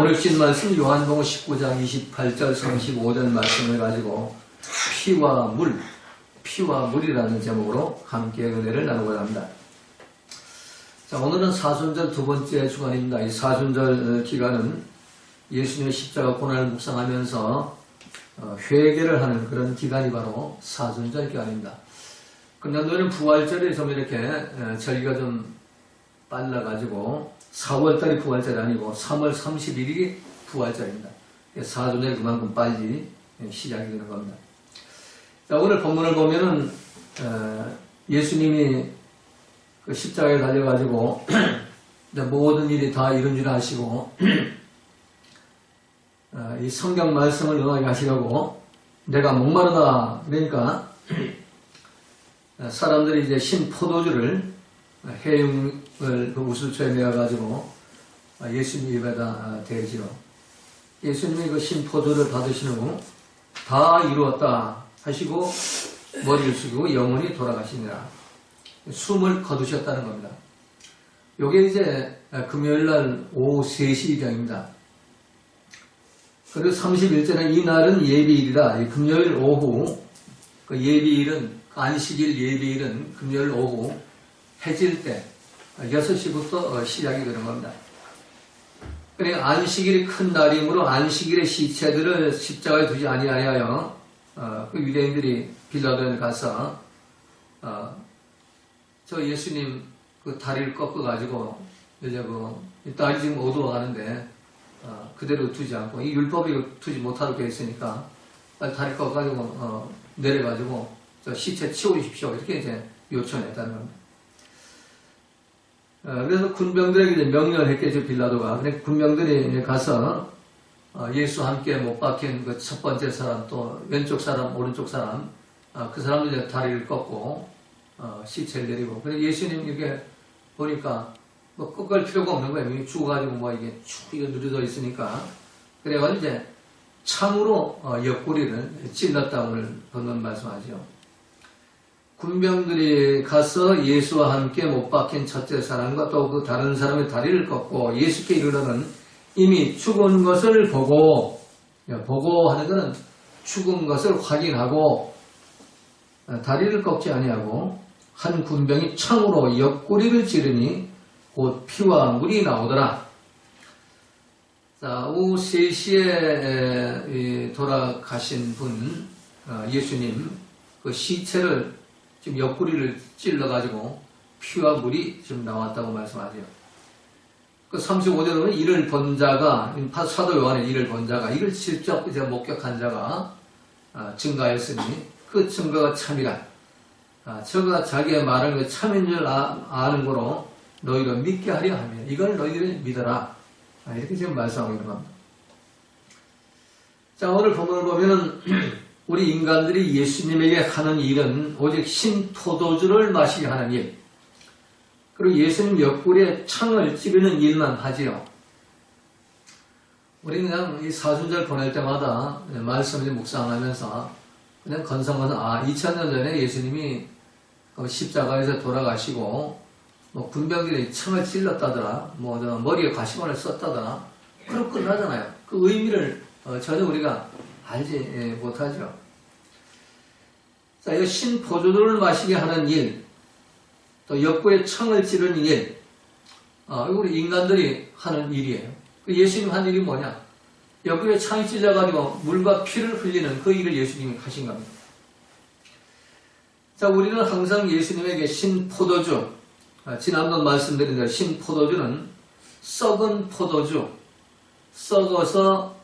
오늘 신 말씀 요한복음 19장 28절 35절 말씀을 가지고 피와 물이라는 제목으로 함께 은혜를 나누고자 합니다. 자, 오늘은 사순절 두 번째 주간입니다. 이 사순절 기간은 예수님의 십자가 고난을 묵상하면서 회개를 하는 그런 기간이 바로 사순절 기간입니다. 금년도에는 부활절이 좀 이렇게 절기가 좀 빨라가지고 4월달이 부활절이 아니고 3월 31일이 부활절입니다. 사순절이 그만큼 빨리 시작이 되는 겁니다. 자, 오늘 본문을 보면은 예수님이 그 십자가에 달려가지고 모든 일이 다 이룬 줄 아시고 이 성경 말씀을 응하게 하시려고 내가 목마르다 그러니까 사람들이 이제 신 포도주를 해융을 그 우슬초에 메어가지고 예수님 입에다 대지요. 예수님이 그 신 포도를 받으신 후 다 이루었다 하시고 머리를 숙이고 영원히 돌아가시니라. 숨을 거두셨다는 겁니다. 요게 이제 금요일날 오후 3시경입니다. 그리고 31절은 이날은 예비일이다. 이 금요일 오후 그 예비일은 안식일 예비일은 금요일 오후 해질 때 6시부터 시작이 되는 겁니다. 그러니까 안식일이 큰 날이므로 안식일의 시체들을 십자가에 두지 아니하여 그 유대인들이 빌라도에 가서 저 예수님 그 다리를 꺾어가지고 이제 그 다리 지금 어두워가는데 그대로 두지 않고 이 율법이 두지 못하도록 했으니까 다리 꺾어가지고 내려가지고 저 시체 치워주십시오 이렇게 이제 요청했다는 겁니다. 그래서 군병들에게 이제 명령을 했겠죠, 빌라도가. 그러니까 군병들이 가서 예수와 함께 못 박힌 그 첫 번째 사람, 또 왼쪽 사람, 오른쪽 사람, 그 사람들 이제 다리를 꺾고 시체를 내리고. 근데 예수님 이렇게 보니까 뭐 꺾을 필요가 없는 거예요. 이게 죽어가지고 뭐 이게 쭉 이게 누려져 있으니까. 그래가지고 이제 창으로 옆구리를 찔렀다 오늘 본문 말씀하죠. 군병들이 가서 예수와 함께 못 박힌 첫째 사람과 또 그 다른 사람의 다리를 꺾고 예수께 이르러는 이미 죽은 것을 보고 하는 것은 죽은 것을 확인하고 다리를 꺾지 아니하고 한 군병이 창으로 옆구리를 찌르니 곧 피와 물이 나오더라. 자, 오후 3시에 돌아가신 분 예수님 그 시체를 지금 옆구리를 찔러가지고 피와 물이 지금 나왔다고 말씀하죠. 그 35절은 이를 본 자가, 사도 요한의 이를 본 자가, 이를 직접 이제 목격한 자가 증가했으니 그 증거가 참이라. 저가 자기의 말을 그 참인 줄 아는 거로 너희를 믿게 하려 하며 이걸 너희들이 믿어라. 이렇게 지금 말씀하고 있는 겁니다. 자, 오늘 본문을 보면은 우리 인간들이 예수님에게 하는 일은 오직 신 포도주를 마시게 하는 일, 그리고 예수님 옆구리에 창을 찌르는 일만 하지요. 우리는 그냥 이 사순절 보낼 때마다 말씀을 묵상하면서 그냥 건성건성 2000년 전에 예수님이 십자가에서 돌아가시고 뭐 군병들이 창을 찔렀다더라, 뭐 머리에 가시관을 썼다더라, 그럼 끝나잖아요. 그 의미를 전혀 우리가 알지 못하죠. 자, 이 신포도주를 마시게 하는 일, 또 옆구리에 창을 찌르는 일, 우리 인간들이 하는 일이에요. 예수님 한 일이 뭐냐? 옆구리에 창이 찔려가지고 물과 피를 흘리는 그 일을 예수님이 하신 겁니다. 자, 우리는 항상 예수님에게 신포도주, 지난번 말씀드린 대로 신포도주는 썩은 포도주, 썩어서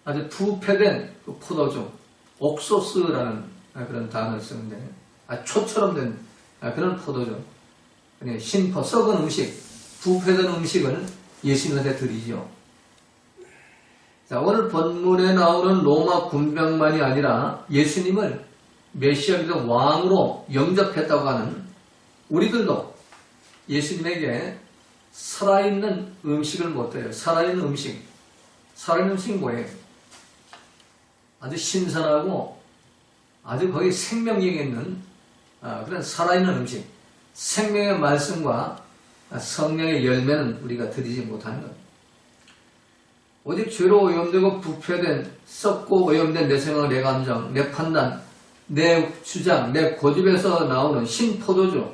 아주 부패된 그 포도주, 옥소스라는 그런 단어를 쓰는데, 초처럼 된 그런 포도주. 신포, 썩은 음식, 부패된 음식을 예수님한테 드리죠. 자, 오늘 본문에 나오는 로마 군병만이 아니라 예수님을 메시아이자 왕으로 영접했다고 하는 우리들도 예수님에게 살아있는 음식을 못 드려요. 살아있는 음식. 살아있는 음식이 뭐예요? 아주 신선하고 아주 거의 생명력이 있는 그런 살아있는 음식, 생명의 말씀과 성령의 열매는 우리가 드리지 못하는 것. 오직 죄로 오염되고 부패된 썩고 오염된 내 생각, 내 감정, 내 판단, 내 주장, 내 고집에서 나오는 신포도주,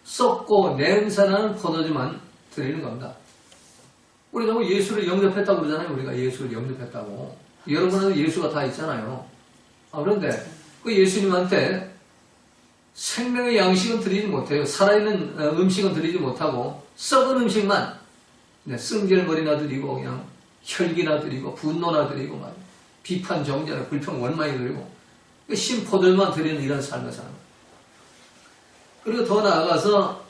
썩고 냄새나는 포도주만 드리는 겁니다. 우리 너무 예수를 영접했다고 그러잖아요. 우리가 예수를 영접했다고. 여러분은 예수가 다 있잖아요. 그런데 그 예수님한테 생명의 양식은 드리지 못해요. 살아있는 음식은 드리지 못하고 썩은 음식만 쓴결머리나 드리고 그냥 혈기나 드리고 분노나 드리고 비판, 정죄나 불평, 원망이 드리고 신포들만 드리는 이런 삶을 사는 거예요. 그리고 더 나아가서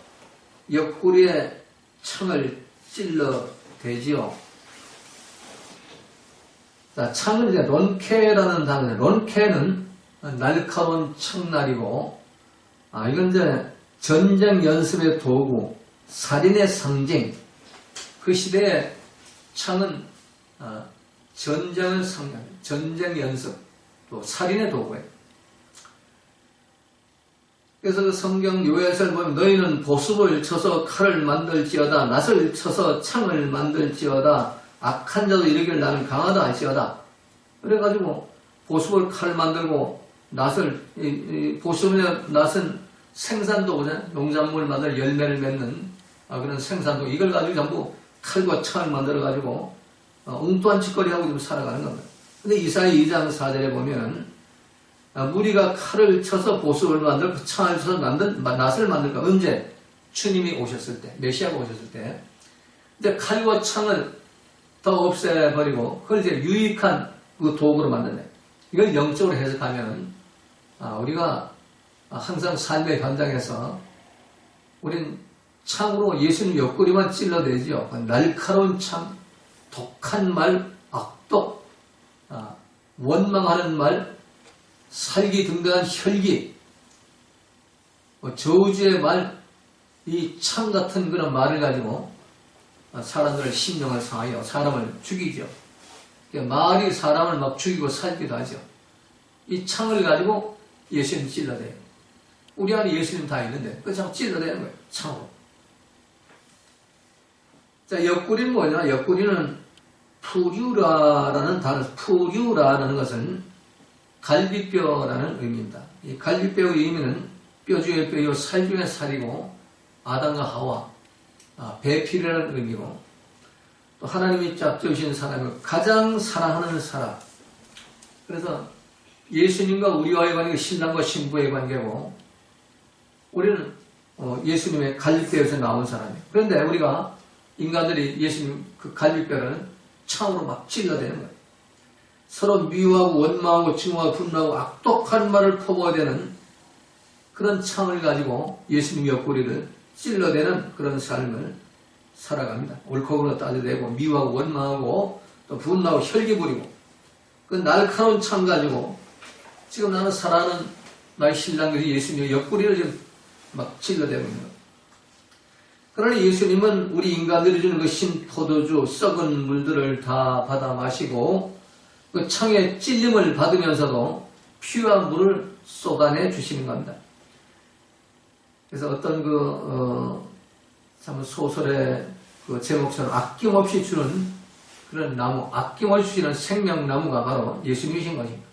옆구리에 창을 찔러 대지요. 자, 창은 이제 론케라는 단어예요. 론케는 날카로운 창날이고, 이건 이제 전쟁 연습의 도구, 살인의 상징. 그 시대에 창은 전쟁을 상징합니다. 전쟁 연습, 또 살인의 도구예요. 그래서 그 성경 요엘서를 보면 너희는 보습을 쳐서 칼을 만들지어다, 낫을 쳐서 창을 만들지어다, 악한 자도 이르기를 나는 강하다 할지어다. 그래가지고 보습을 칼을 만들고 낫을, 보습의 낫은 생산도구잖아요. 농작물 마다 열매를 맺는 그런 생산도. 이걸 가지고 전부 칼과 창을 만들어가지고 엉뚱한 짓거리 하고 좀 살아가는 겁니다. 근데 이사야 2장 4절에 보면 무리가 칼을 쳐서 보습을 만들고 그 창을 쳐서 낫을 만들까? 언제? 주님이 오셨을 때, 메시아가 오셨을 때. 근데 칼과 창을 더 없애버리고 그걸 이제 유익한 그 도구로 만드네. 이걸 영적으로 해석하면 우리가 항상 삶의 현장에서 우린 창으로 예수님 옆구리만 찔러대지요. 날카로운 창, 독한 말, 악독, 원망하는 말, 살기 등등한 혈기, 저주의 말, 이 창 같은 그런 말을 가지고 사람들의 심령을 상하여 사람을 죽이죠. 말이 사람을 막 죽이고 살기도 하죠. 이 창을 가지고 예수님 찔러대요. 우리 안에 예수님 다 있는데 그 자꾸 찔러대는 거예요. 창으로. 자, 옆구리는 뭐냐? 옆구리는 푸류라라는 단어, 푸류라는 것은 갈비뼈라는 의미입니다. 이 갈비뼈의 의미는 뼈 중에 뼈요, 살 중에 살이고, 아담과 하와, 배필이라는 의미고, 또 하나님이 짝지으신 사람을 가장 사랑하는 사람. 그래서 예수님과 우리와의 관계가 신랑과 신부의 관계고, 우리는 예수님의 갈비뼈에서 나온 사람이에요. 그런데 우리가 인간들이 예수님 그 갈비뼈를 창으로 막 찔러대는 거예요. 서로 미워하고 원망하고 증오하고 분노하고 악독한 말을 퍼부어대는 그런 창을 가지고 예수님 옆구리를 찔러대는 그런 삶을 살아갑니다. 옳고 그르고 따져대고 미워하고 원망하고 또 분노하고 혈기 부리고 그 날카로운 창 가지고 지금 나는 사랑하는 나의 신랑들이 예수님의 옆구리를 지금 막 찔러대고 있는 거예요. 그러나 예수님은 우리 인간들이 주는 그 신포도주 썩은 물들을 다 받아 마시고 그 창의 찔림을 받으면서도 피와 물을 쏟아내 주시는 겁니다. 그래서 어떤 참 소설의 그 제목처럼 아낌없이 주는 그런 나무, 아낌없이 주시는 생명나무가 바로 예수님이신 것입니다.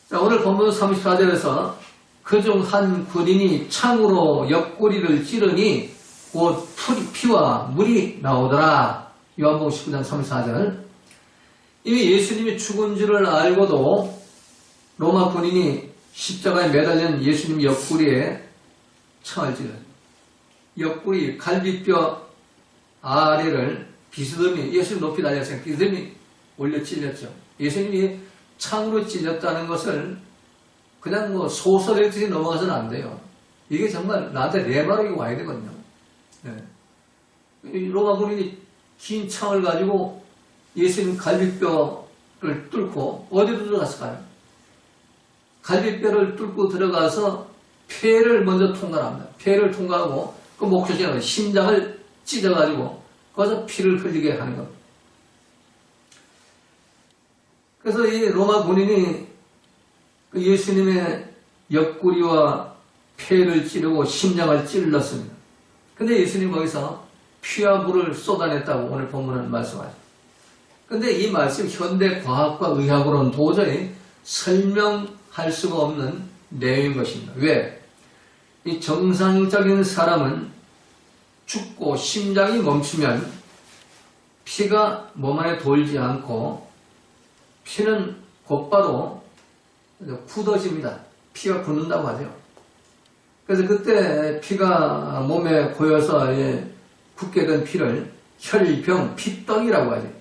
자, 오늘 본문 34절에서 그중 한 군인이 창으로 옆구리를 찌르니 곧 피와 물이 나오더라. 요한복음 19장 34절. 이미 예수님이 죽은 줄을 알고도 로마 군인이 십자가에 매달린 예수님 옆구리에 창을 찔러요. 옆구리 갈비뼈 아래를 비스듬히 예수님 높이 달려서 비스듬히 올려 찔렸죠. 예수님이 창으로 찔렸다는 것을 그냥 소설 읽듯이 넘어가서는 안 돼요. 이게 정말 나한테 레바르게 와야 되거든요. 네. 로마 군인이 긴 창을 가지고 예수님 갈비뼈를 뚫고 어디로 들어갔을까요? 갈비뼈를 뚫고 들어가서 폐를 먼저 통과합니다. 폐를 통과하고 그 목표지는 심장을 찢어가지고 거기서 피를 흘리게 하는 겁니다. 그래서 이 로마 군인이 예수님의 옆구리와 폐를 찌르고 심장을 찔렀습니다. 근데 예수님 거기서 피와 물을 쏟아냈다고 오늘 본문은 말씀하죠. 근데 이 말씀 현대 과학과 의학으로는 도저히 설명할 수가 없는 내용인 것입니다. 왜? 이 정상적인 사람은 죽고 심장이 멈추면 피가 몸 안에 돌지 않고 피는 곧바로 굳어집니다. 피가 굳는다고 하죠. 그래서 그때 피가 몸에 고여서 굳게 된 피를 혈병, 피떡이라고 하죠.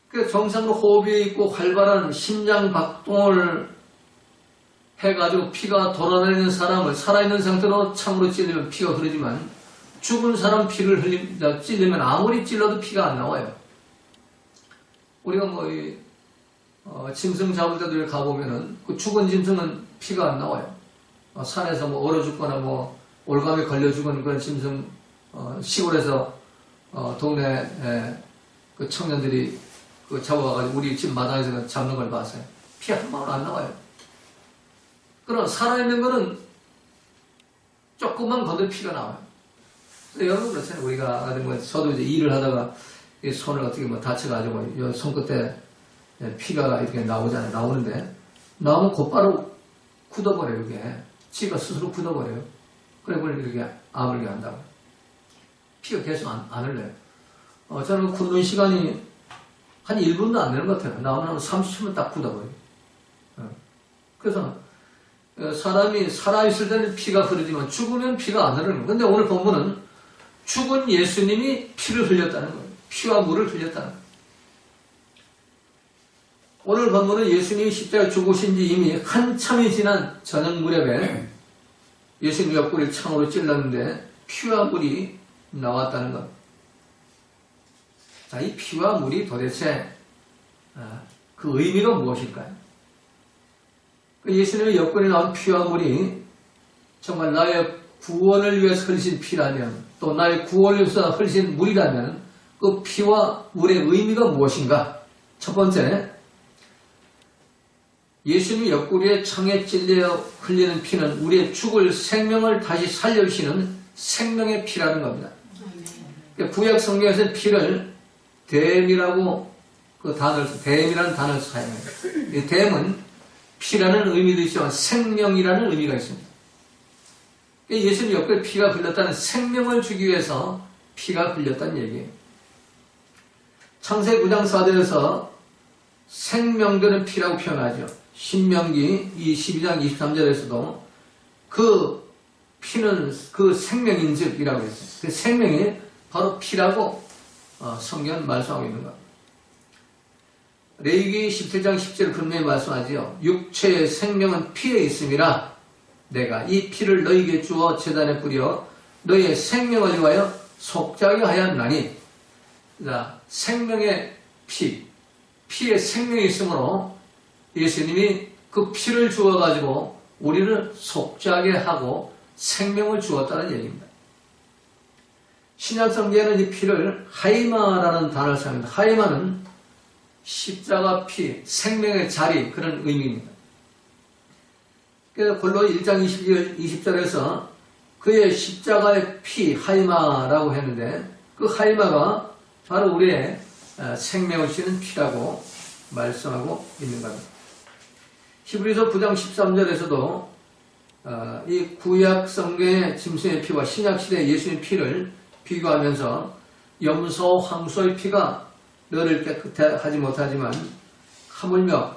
그 정상으로 호흡이 있고 활발한 심장 박동을 해가지고 피가 돌아다니는 사람을 살아있는 상태로 창으로 찔리면 피가 흐르지만 죽은 사람 피를 찔리면 아무리 찔러도 피가 안 나와요. 우리가 짐승 잡을 때도 가보면은 그 죽은 짐승은 피가 안 나와요. 산에서 얼어 죽거나 올감에 걸려 죽은 그런 짐승 시골에서 동네 그 청년들이 잡아와가지고 우리 집 마당에서 잡는 걸 봤어요. 피 한 방울 안 나와요. 그럼 살아있는 거는 조금만 건들 피가 나와요. 여러분 그렇잖아요. 우리가 저도 이제 일을 하다가 손을 어떻게 다쳐가지고 손끝에 피가 이렇게 나오잖아요. 나오는데 나오면 곧바로 굳어버려요. 이게 지가 스스로 굳어버려요. 그래 이렇게 아물게 한다고. 피가 계속 안 흘러요. 저는 굳는 시간이 한 1분도 안 되는 것 같아요. 나오면 30초면 딱 굳어버려요. 그래서 사람이 살아있을 때는 피가 흐르지만 죽으면 피가 안 흐르는 거예요. 근데 오늘 본문은 죽은 예수님이 피를 흘렸다는 거예요. 피와 물을 흘렸다는 거예요. 오늘 본문은 예수님이 십자가에 죽으신 지 이미 한참이 지난 저녁 무렵에 예수님 옆구리를 창으로 찔렀는데 피와 물이 나왔다는 것. 자, 이 피와 물이 도대체 그 의미가 무엇일까요? 예수님의 옆구리에 나온 피와 물이 정말 나의 구원을 위해서 흘리신 피라면 또 나의 구원을 위해서 흘리신 물이라면 그 피와 물의 의미가 무엇인가? 첫 번째, 예수님 옆구리에 창에 찔려 흘리는 피는 우리의 죽을 생명을 다시 살려주시는 생명의 피라는 겁니다. 구약 성경에서는 피를 댐이라고 댐이라는 단어를 사용해요. 이 댐은 피라는 의미도 있지만 생명이라는 의미가 있습니다. 예수님 옆구리에 피가 흘렀다는 생명을 주기 위해서 피가 흘렸다는 얘기예요. 창세기 9장 4절에서 생명되는 피라고 표현하죠. 신명기 12장 23절에서도 그 피는 그 생명인즉이라고 했어요. 그 생명이 바로 피라고 성경은 말씀하고 있는 겁니다. 레위기 17장 10절 분명히 말씀하지요. 육체의 생명은 피에 있음이라 내가 이 피를 너희에게 주어 제단에 뿌려 너희의 생명을 위하여 속죄하게 하였나니. 자, 생명의 피에 생명이 있으므로 예수님이 그 피를 주어가지고 우리를 속죄하게 하고 생명을 주었다는 얘기입니다. 신약성경에는 이 피를 하이마라는 단어를 사용합니다. 하이마는 십자가 피, 생명의 자리, 그런 의미입니다. 그래서 골로 1장 20절에서 그의 십자가의 피, 하이마라고 했는데 그 하이마가 바로 우리의 생명을 주시는 피라고 말씀하고 있는 겁니다. 히브리서 9장 13절에서도 이 구약 성경의 짐승의 피와 신약 시대의 예수님의 피를 비교하면서 염소, 황소의 피가 너를 깨끗해 하지 못하지만 하물며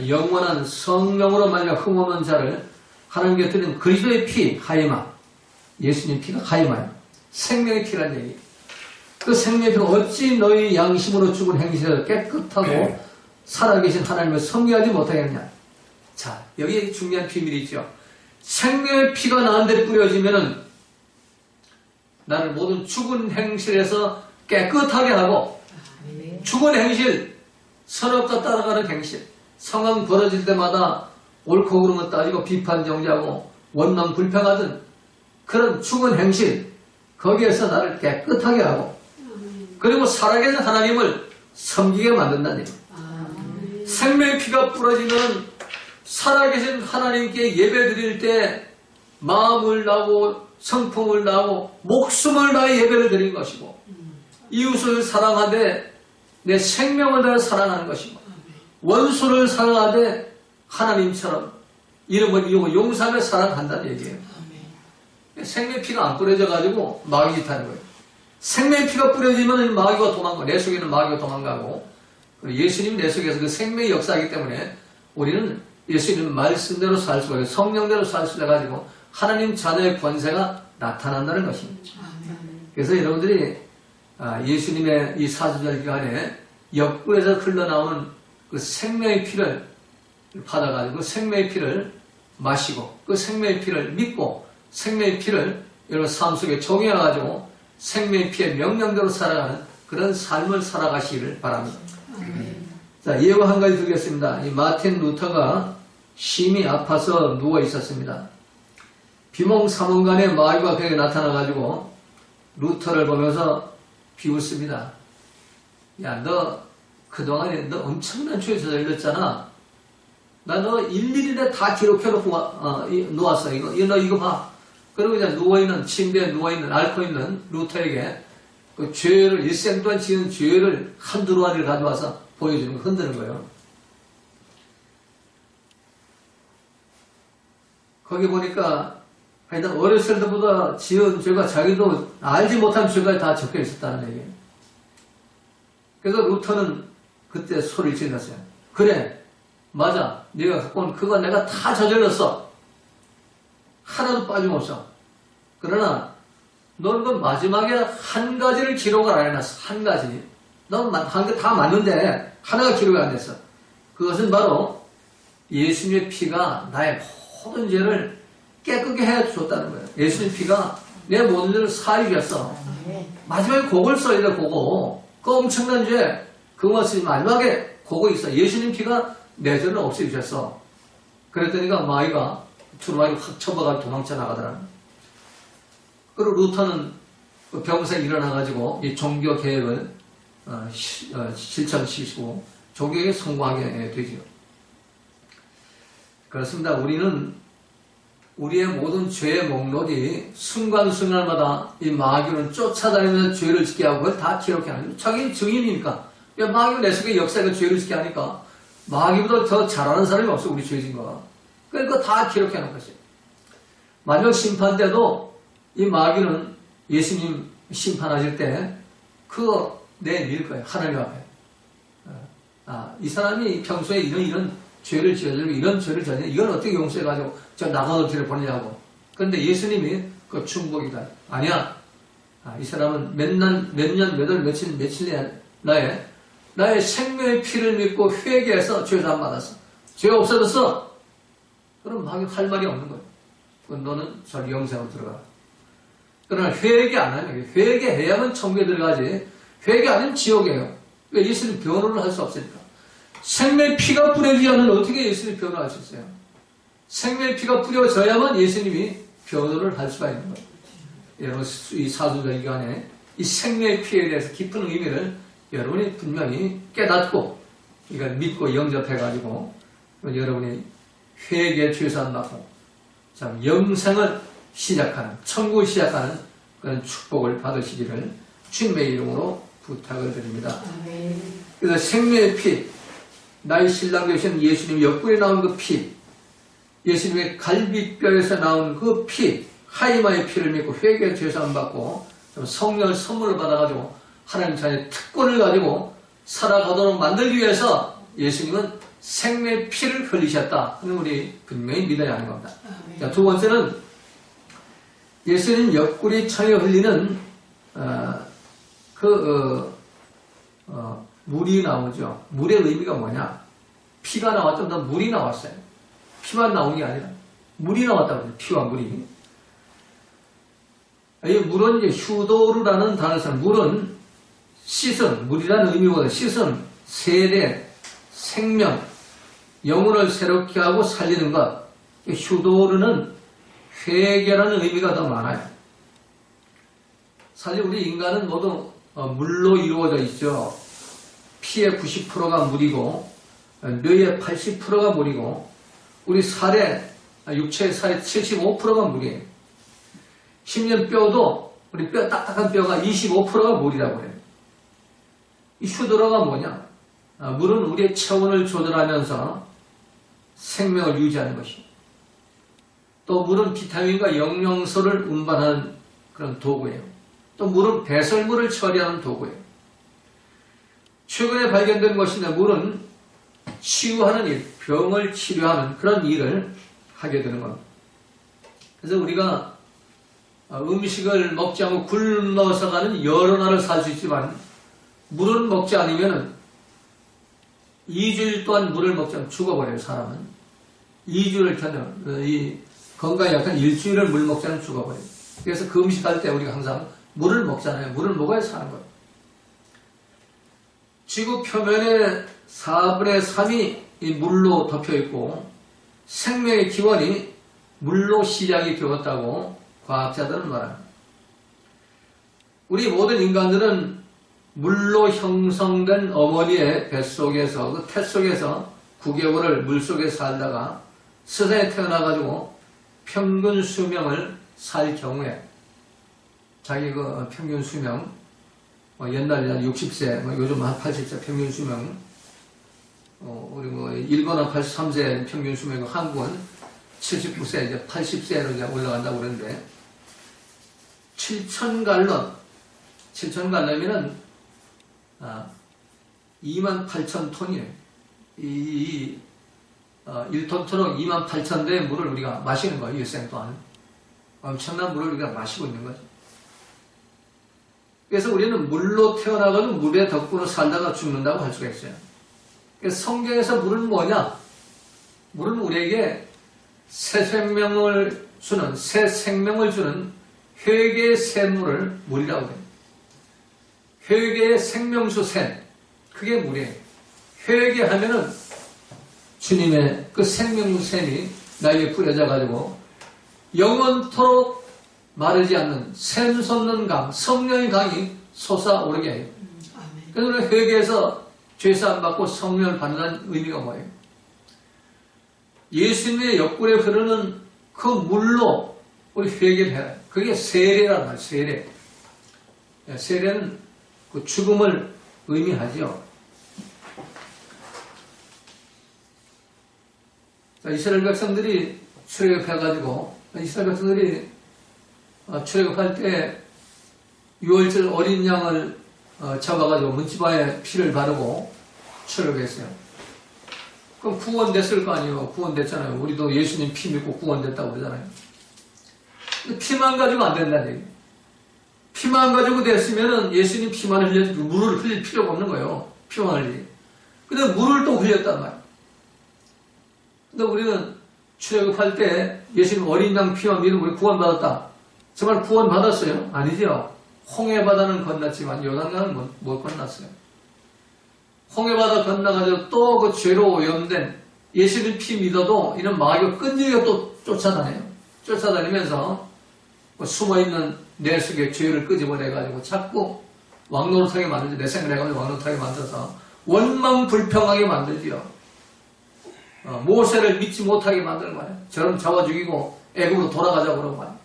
영원한 성령으로 말미암아 흠없는 자를 하나님께 드린 그리스도의 피, 하이마. 예수님 피가 하이마예요. 생명의 피란 얘기. 그 생명의 피가 어찌 너희 양심으로 죽은 행실을 깨끗하고 살아계신 하나님을 섬기하지 못하겠냐. 자, 여기에 중요한 비밀이 있죠. 생명의 피가 나한테 뿌려지면은 나를 모든 죽은 행실에서 깨끗하게 하고 죽은 행실, 선악과 따라가는 행실, 상황 벌어질 때마다 옳고 그름을 따지고 비판 정죄하고 원망 불평하던 그런 죽은 행실, 거기에서 나를 깨끗하게 하고 그리고 살아계신 하나님을 섬기게 만든다는 얘기입니다. 생명의 피가 뿌려지면 살아계신 하나님께 예배드릴 때 마음을 다하고 성품을 다하고 목숨을 다해 예배를 드린 것이고 이웃을 사랑하되 내 생명을 다해 사랑하는 것이고 원수를 사랑하되 하나님처럼 이름을 이용해 용서하며 사랑한다는 얘기예요. 생명의 피가 안 뿌려져가지고 마귀 짓하는 거예요. 생명의 피가 뿌려지면 마귀가 도망가고 내 속에 있는 마귀가 도망가고 예수님 내 속에서 그 생명의 역사이기 때문에 우리는 예수님 말씀대로 살 수가 있고 성령대로 살 수 있어가지고 하나님 자녀의 권세가 나타난다는 것입니다. 그래서 여러분들이 예수님의 이 사주절 기간에 옆구리에서 흘러나오는 그 생명의 피를 받아가지고 그 생명의 피를 마시고 그 생명의 피를 믿고 생명의 피를 여러분 삶 속에 적용해가지고 생명의 피의 명령대로 살아가는 그런 삶을 살아가시기를 바랍니다. 자, 예고 한 가지 드리겠습니다. 이 마틴 루터가 심히 아파서 누워 있었습니다. 비몽사몽간에 마귀가 그에게 나타나가지고 루터를 보면서 비웃습니다. 야, 너 그동안에 너 엄청난 죄에 저질렀잖아. 나 너 일일이 다 기록해놓고 놓았어. 너 이거 봐. 그리고 이제 누워있는, 침대에 누워있는, 앓고 있는 루터에게 그 죄를, 일생 동안 지은 죄를 한두 마리를 가져와서 보여주는 거, 흔드는 거예요. 거기 보니까 하여튼 어렸을 때보다 지은 죄가 자기도 알지 못한 죄가 다 적혀 있었다는 얘기예요. 그래서 루터는 그때 소리를 질렀어요. 그래, 맞아. 네가 갖고 온 그거 내가 다 저질렀어. 하나도 빠짐없어. 그러나 너는 그 마지막에 한 가지를 기록을 안 해놨어. 한 가지. 넌 한 개 다 맞는데 하나가 기록이 안 됐어. 그것은 바로 예수님의 피가 나의 모든 죄를 깨끗게 해줬다는 거예요. 예수님 피가 내 모든 죄를 사하게 했어. 마지막에 곡을 써야 돼. 곡어. 그 엄청난 죄 그것이 마지막에 곡이 있어. 예수님 피가 내 죄를 없애주셨어. 그랬더니가 마귀가 두루마리 확 쳐박아서 도망쳐 나가더라. 그리고 루터는 병사에 일어나가지고 이 종교 개혁을 실천시키고 종교에 성공하게 되죠. 그렇습니다. 우리는 우리의 모든 죄의 목록이 순간순간마다 이 마귀는 쫓아다니면서 죄를 짓게 하고 그걸 다 기록해놔요. 자기 증인이니까. 마귀가 내 속에 역사가 죄를 짓게 하니까 마귀보다 더 잘하는 사람이 없어. 우리 죄진 거가. 그러니까 다 기록해놓은 것이에요. 마지막 심판 때도 이 마귀는 예수님 심판하실 때 그거 내밀 거예요. 하나님 앞에. 이 사람이 평소에 이런 죄를 지어주고 이런 죄를 저지르고 이걸 어떻게 용서해가지고 저 나가는 죄를 보내냐고. 그런데 예수님이 그 충복이다. 아니야. 이 사람은 몇 년, 몇 월, 며칠 나의 생명의 피를 믿고 회개해서 죄사함 받았어. 죄 없어졌어. 그럼 할 말이 없는 거예요. 너는 저 영생으로 들어가. 그러나 회개 안 하면 회개해야만 천국에 들어가지. 회개 안 하면 지옥이에요. 왜? 예수님 변호를 할 수 없으니까. 생명의 피가 뿌려지지 않으면 어떻게 예수님이 변호할 수 있어요? 생명의 피가 뿌려져야만 예수님이 변호를 할 수가 있는 거예요. 여러분 이 사도절 기간에 이 생명의 피에 대해서 깊은 의미를 여러분이 분명히 깨닫고 이걸 믿고 영접해가지고 여러분이 회개 죄사함 받고 참 영생을 시작하는 천국을 시작하는 그런 축복을 받으시기를 주님의 이름으로 부탁을 드립니다. 그래서 생명의 피, 나의 신랑 되신 예수님 옆구리에 나온 그 피, 예수님의 갈비뼈에서 나온 그 피, 하이마의 피를 믿고 회개 죄사함 받고 성령을 선물을 받아가지고 하나님 자녀의 특권을 가지고 살아가도록 만들기 위해서 예수님은 생명의 피를 흘리셨다. 그는 우리 분명히 믿어야 하는 겁니다. 자, 두 번째는 예수님 옆구리 천에 흘리는 물이 나오죠. 물의 의미가 뭐냐? 피가 나왔죠. 더 물이 나왔어요. 피만 나온 게 아니라 물이 나왔다고 해요. 피와 물이. 이 물은 이제 휴도르라는 단어를 써요. 물은 씻음, 물이라는 의미보다 씻음, 세례, 생명, 영혼을 새롭게 하고 살리는 것. 휴도르는 회개라는 의미가 더 많아요. 사실 우리 인간은 모두 물로 이루어져 있죠. 피의 90%가 물이고 뇌의 80%가 물이고 우리 살의 육체의 살의 75%가 물이에요. 심지어 뼈도 우리 뼈 딱딱한 뼈가 25%가 물이라고 해요. 이 휴드로가 뭐냐? 물은 우리의 체온을 조절하면서 생명을 유지하는 것이고, 또 물은 비타민과 영양소를 운반하는 그런 도구예요. 또 물은 배설물을 처리하는 도구예요. 최근에 발견된 것인데 물은 치유하는 일, 병을 치료하는 그런 일을 하게 되는 겁니다. 그래서 우리가 음식을 먹지 않고 굶어서 가는 여러 날을 살 수 있지만 물은 먹지 않으면 2주일 동안 물을 먹지 않으면 죽어버려요. 사람은 2주를 견뎌, 이 건강에 약한 일주일을 물 먹지 않으면 죽어버려요. 그래서 그 음식할 때 우리가 항상 물을 먹잖아요. 물을 먹어야 사는 거예요. 지구 표면의 4분의 3이 이 물로 덮여있고 생명의 기원이 물로 시작이 되었다고 과학자들은 말합니다. 우리 모든 인간들은 물로 형성된 어머니의 뱃속에서, 그 태 속에서 9개월을 물속에 살다가 세상에 태어나가지고 평균 수명을 살 경우에 자기 그 평균 수명, 옛날에 한 60세, 요즘 한 80세 평균 수명, 우리 일본은 83세 평균 수명이고 한국은 79세, 이제 80세로 이제 올라간다고 그러는데, 7,000갈런이면은 28,000톤이에요. 1톤처럼 28,000대의 물을 우리가 마시는 거예요. 일생 동안. 엄청난 물을 우리가 마시고 있는 거죠. 그래서 우리는 물로 태어나가도 물의 덕분으로 살다가 죽는다고 할 수가 있어요. 그래서 성경에서 물은 뭐냐? 물은 우리에게 새 생명을 주는 회개의 샘물을 물이라고 해요. 회개의 생명수 샘, 그게 물이에요. 회개하면은 주님의 그 생명수 샘이 나에게 뿌려져 가지고 영원토록 마르지 않는 샘 솟는 강, 성령의 강이 솟아오르게 해요. 그래서 우리가 회개해서 죄사함 받고 성령을 받는다는 의미가 뭐예요? 예수님의 옆구리에 흐르는 그 물로 우리 회개를 해야, 그게 세례란 말이에요. 세례. 세례는 그 죽음을 의미하죠. 이스라엘 백성들이 출애굽해가지고, 이스라엘 백성들이 출애굽할 때 6월절 어린 양을 잡아가지고 문지방에 피를 바르고 출애굽했어요. 그럼 구원됐을 거 아니에요. 구원됐잖아요. 우리도 예수님 피 믿고 구원됐다고 그러잖아요. 근데 피만 가지고 안 된다는 얘기예요. 피만 가지고 됐으면은 예수님 피만 흘려도 물을 흘릴 필요가 없는 거예요. 피만 흘리지. 근데 물을 또 흘렸단 말이에요. 근데 우리는 출애굽할 때 예수님 어린 양 피와 믿음으로 구원받았다. 정말 구원받았어요? 아니죠. 홍해바다는 건넜지만 요단강은 못 건넜어요. 홍해바다 건너가지고 또 그 죄로 오염된 예수님 피 믿어도 이런 마귀가 끈질기게 또 쫓아다녀요. 쫓아다니면서 숨어있는 내 속에 죄를 끄집어내가지고 자꾸 왕노릇하게 만들죠. 내 생각을 해가지고 왕노릇하게 만들어서 원망불평하게 만들지요. 모세를 믿지 못하게 만드는 거예요. 저럼 잡아 죽이고 애굽으로 돌아가자고 그러는 거예요.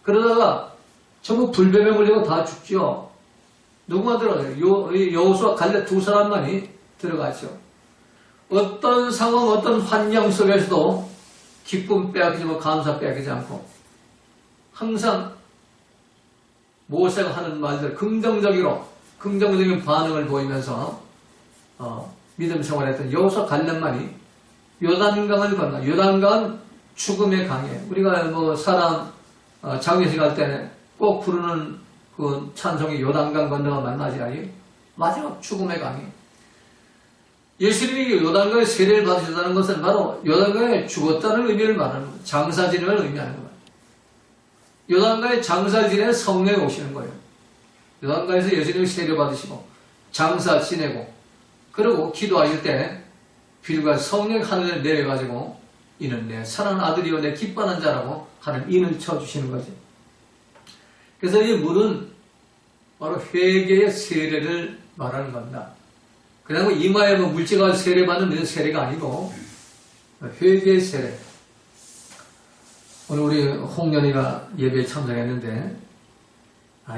그러다가 전부 불뱀에 물리고 다 죽죠. 누구만 들어가요? 여호수아 갈렙 두 사람만이 들어가죠. 어떤 상황, 어떤 환경 속에서도 기쁨 빼앗기지 않고 감사 빼앗기지 않고 항상 모세가 하는 말들 긍정적인 반응을 보이면서 믿음 생활했던 여호수아 갈렙만이 요단강을 건너. 요단강은 죽음의 강이에요. 우리가 사람 장례식 할 때 꼭 부르는 그 찬송이 요단강 건너가 만나지 않아요? 마지막 죽음의 강이. 예수님이 요단강에 세례를 받으셨다는 것은 바로 요단강에 죽었다는 의미를 말하는 거예요. 장사 지내을 의미하는 거예요. 요단강에 장사 지내 성령이 오시는 거예요. 요단강에서 예수님이 세례 받으시고 장사 지내고 그리고 기도하실 때 빌과 성령 하늘에 내려가지고 이는 내 사랑하는 아들이요 내 기뻐하는 자라고 하는 인을 쳐주시는 거죠. 그래서 이 물은 바로 회개의 세례를 말하는 겁니다. 그냥 이마에 물질과 세례 받는 이런 세례가 아니고 회개의 세례. 오늘 우리 홍련이가 예배에 참석했는데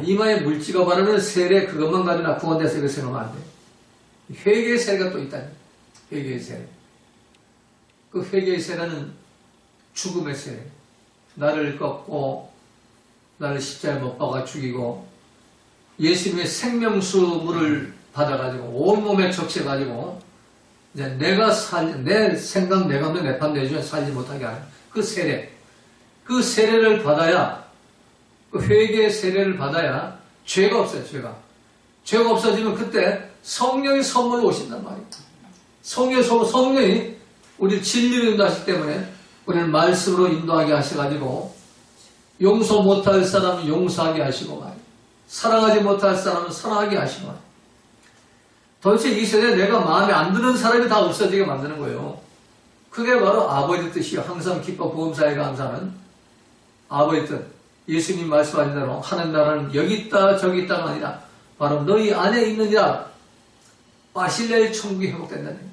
이마에 물질과 바르는 세례 그것만 가지고 구원됐어 이렇게 생각하면 안 돼. 회개의 세례가 또 있다니. 회개의 세례. 그 회개의 세례는 죽음의 세례. 나를 꺾고 나를 십자가에 못 박아 죽이고 예수님의 생명수물을 받아가지고 온몸에 적셔가지고 이제 내가 내 생각, 내 감정, 내 판, 내 주에 살지 못하게 하는 그 세례. 그 세례를 받아야, 그 회개의 세례를 받아야 죄가 없어요, 죄가. 죄가 없어지면 그때 성령의 선물로 오신단 말이에요. 성령이 우리를 진리로 인도하시기 때문에 우리를 말씀으로 인도하게 하셔가지고 용서 못할 사람은 용서하게 하시고 말이에요. 사랑하지 못할 사람은 사랑하게 하시고 말이에요. 도대체 이 세대에 내가 마음에 안 드는 사람이 다 없어지게 만드는 거예요. 그게 바로 아버지 뜻이요. 항상 기뻐 보험사에 감사하는 아버지 뜻. 예수님 말씀하신 대로 하는 나라는 여기 있다 저기 있다가 아니라 바로 너희 안에 있느니라. 바실레의 천국이 회복된다는 거예요.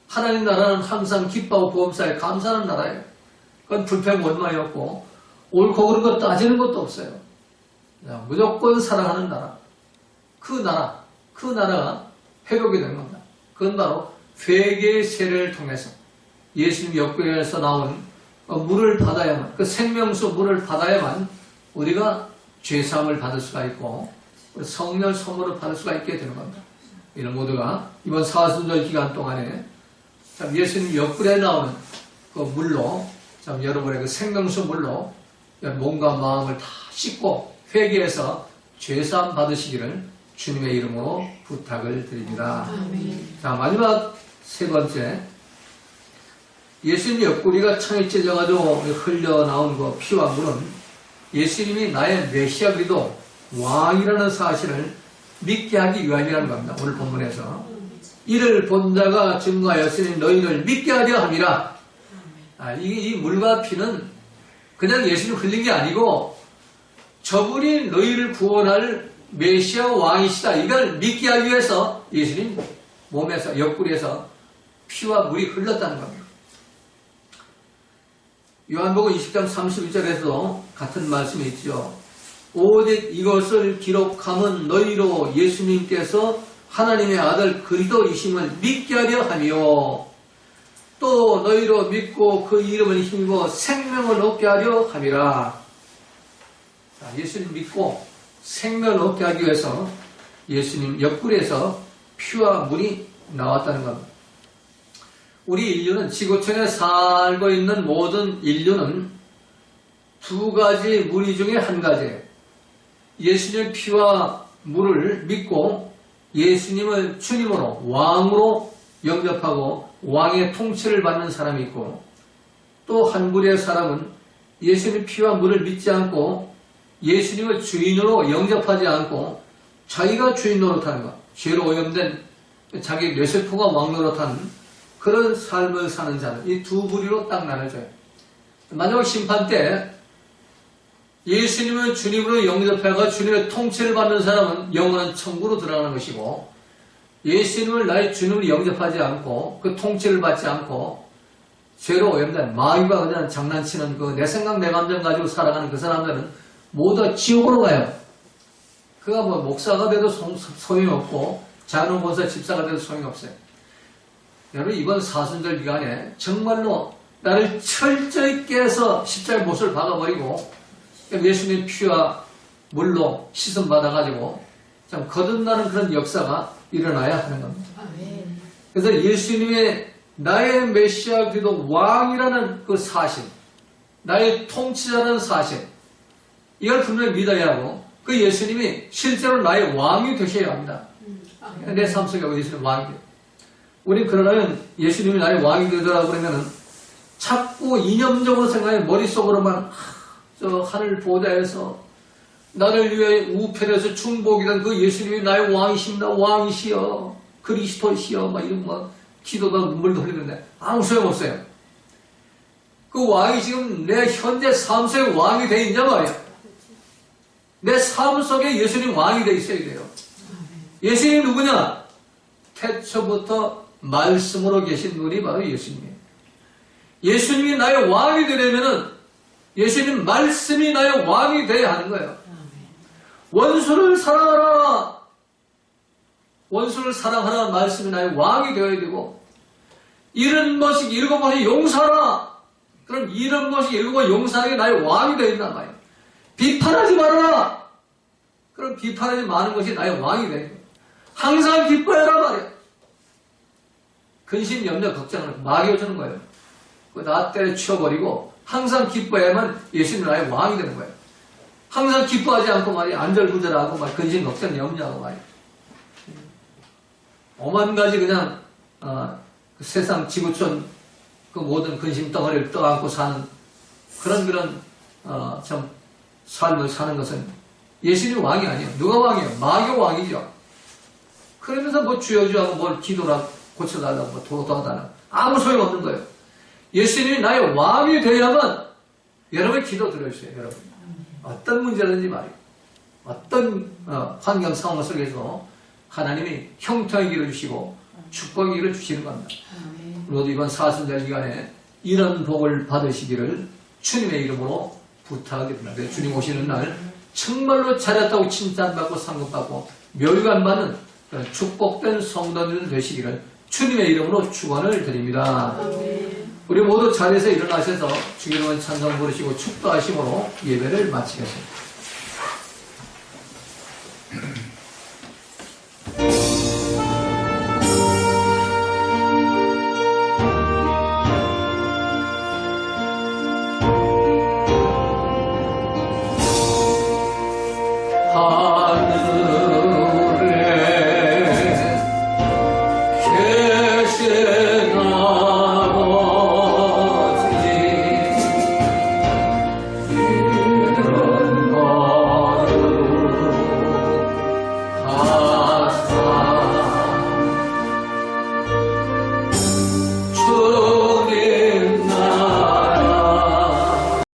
하나님 나라는 항상 기뻐하고 보험사에 감사하는 나라예요. 그건 불평 원망이 없고 옳고 그른 거 따지는 것도 없어요. 무조건 사랑하는 나라. 그 나라가 회복이 되는 겁니다. 그건 바로 회개의 세례를 통해서 예수님 옆구리에서 나온 물을 받아야만, 그 생명수 물을 받아야만 우리가 죄사함을 받을 수가 있고 성령 선물을 받을 수가 있게 되는 겁니다. 이런 모두가 이번 사순절 기간 동안에 참 예수님 옆구리에 나오는 그 물로 참 여러분의 그 생명수 물로 몸과 마음을 다 씻고 회개해서 죄사함 받으시기를 주님의 이름으로 부탁을 드립니다. 자, 마지막 세 번째. 예수님 옆구리가 창에 찢어가지고 흘러나온 그 피와 물은 예수님이 나의 메시아 그리스도 왕이라는 사실을 믿게 하기 위함이라는 겁니다. 오늘 본문에서. 이를 본 자가 증거하였으니 너희를 믿게 하려 함이라. 이 물과 피는 그냥 예수님 흘린 게 아니고 저분이 너희를 구원할 메시아 왕이시다. 이걸 믿게 하기 위해서 예수님 몸에서 옆구리에서 피와 물이 흘렀다는 겁니다. 요한복음 20장 31절에서도 같은 말씀이 있죠. 오직 이것을 기록함은 너희로 예수님께서 하나님의 아들 그리스도이심을 믿게 하려 하며 또 너희로 믿고 그 이름을 힘입어 생명을 얻게 하려 함이라. 예수님 믿고 생명을 얻게 하기 위해서 예수님 옆구리에서 피와 물이 나왔다는 겁니다. 우리 인류는 지구촌에 살고 있는 모든 인류는 두 가지 무리 중에 한 가지예요. 예수님의 피와 물을 믿고 예수님을 주님으로 왕으로 영접하고 왕의 통치를 받는 사람이 있고 또 한 무리의 사람은 예수님의 피와 물을 믿지 않고 예수님을 주인으로 영접하지 않고 자기가 주인 노릇하는 것, 죄로 오염된 자기 뇌세포가 왕 노릇하는 그런 삶을 사는 자는 이 두 부류로 딱 나눠져요. 마지막 심판 때 예수님을 주님으로 영접해가 주님의 통치를 받는 사람은 영원한 천국으로 들어가는 것이고 예수님을 나의 주님으로 영접하지 않고 그 통치를 받지 않고 죄로 오염된 마귀가 그냥 장난치는 그 내 생각 내 감정 가지고 살아가는 그 사람들은 모두 지옥으로 가요. 그가 뭐 목사가 돼도 소용이 없고 작은 권사 집사가 돼도 소용이 없어요. 여러분 이번 사순절 기간에 정말로 나를 철저히 깨서 십자가의 못을 박아버리고 예수님 피와 물로 씻음 받아가지고 참 거듭나는 그런 역사가 일어나야 하는 겁니다. 그래서 예수님의 나의 메시아 그리스도 왕이라는 그 사실, 나의 통치자라는 사실, 이걸 분명히 믿어야 하고 그 예수님이 실제로 나의 왕이 되셔야 합니다. 내 삶 속에 예수님 왕이 돼요. 우리 그러려면 예수님이 나의 왕이 되더라고 그러면은 자꾸 이념적으로 생각해 머릿속으로만 저 하늘 보좌에서 나를 위해 우편에서 중복이던 그 예수님이 나의 왕이십니다. 왕이시여 그리스도시여 막 이런 막 기도도 눈물도 흘리는데 아무 소용없어요. 그 왕이 지금 내 현재 삶 속에 왕이 돼 있냐 말이야. 내 삶 속에 예수님 왕이 돼 있어야 돼요. 예수님이 누구냐? 태초부터 말씀으로 계신 분이 바로 예수님이에요. 예수님이 나의 왕이 되려면은 예수님 말씀이 나의 왕이 되어야 하는 거예요. 원수를 사랑하라. 원수를 사랑하라는 말씀이 나의 왕이 되어야 되고, 70번씩 7번씩 용서하라. 그럼 70번씩 7번 용서하는 게 나의 왕이 되어야 된단 말이에요. 비판하지 말아라. 그럼 비판하지 마는 것이 나의 왕이 되는 거예요. 항상 기뻐해라 말이에요. 근심, 염려, 걱정을 막여주는 거예요. 나 때려 치워버리고 항상 기뻐해야만 예수님 나의 왕이 되는 거예요. 항상 기뻐하지 않고 말이에요. 안절부절하고 막 근심, 걱정, 염려하고 말이에요. 오만 가지 그냥 그 세상 지구촌 그 모든 근심 덩어리를 떠안고 사는 그런 참 삶을 사는 것은 예수님 왕이 아니에요. 누가 왕이에요? 마귀가 왕이죠. 그러면서 뭐 주여주하고 뭘 기도라 고쳐달라고 뭐 도와달라고 아무 소용없는 거예요. 예수님이 나의 왕이 되야만 여러분의 기도 들어주세요. 여러분 어떤 문제든지 말이에요. 어떤 환경 상황 속에서 하나님이 형통의 길을 주시고 축복의 길을 주시는 겁니다. 모두 이번 사순절 기간에 이런 복을 받으시기를 주님의 이름으로 부탁드립니다. 주님 오시는 날 정말로 잘했다고 칭찬받고 상급받고 멸관받는 축복된 성도들 되시기를 주님의 이름으로 축원을 드립니다. 우리 모두 자리에서 일어나셔서 주님의 찬송 부르시고 축도하심으로 예배를 마치겠습니다.